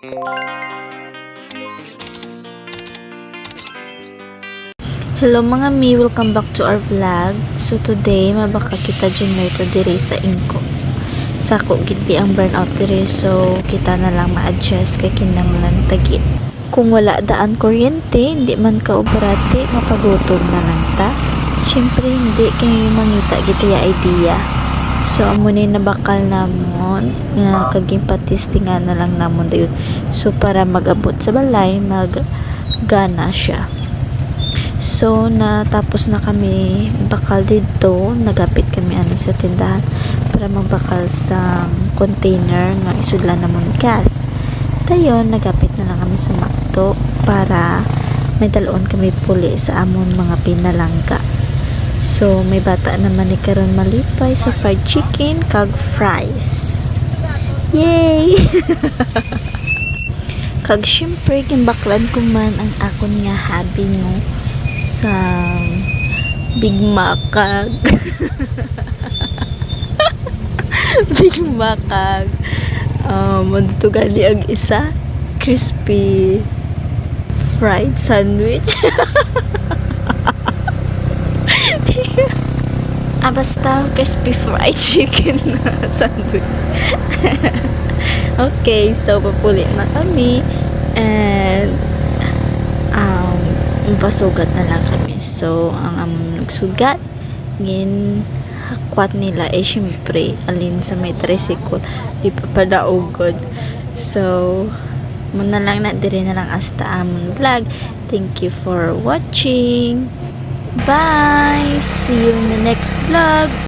Hello mga mi, welcome back to our vlog. So today, mabaka kita generator diri sa Inko. Sako gidbi ang burnout diri, so kita na lang ma-adjust kay kinahanglan tagit. Kung wala daan kuryente, hindi man ka operate, mapagutom na lang ta. Syempre hindi kay mangita gitaya idea. So amo ni nabakal namon nga kaging patistingan na lang namon dayon. So para magabot sa balay, maggana siya. So, natapos na kami bakal dito. Nagapit kami sa tindahan para magbakal sa container nga isudlan namon gas. Dayon, nagapit na lang kami sa Makto para may dalon kami puli sa amon mga pinalangga. So, may bata naman ni karon malipay sa fried chicken kag fries. Yay! Kag syempre, gimbaklan ko man ang akon nga hobby no sa Big Macag. Big Macag. Dito gali ang isa crispy fried sandwich. Basta crispy fried chicken na sandwich. Okay, so papuli na kami and pasugat na lang kami. So, ang among nagsugat ngin hakwat nila syempre alin sa may tricycle ipapadaugod. So, muna lang na diri na lang hasta among vlog. Thank you for watching. Bye! See you in the next vlog.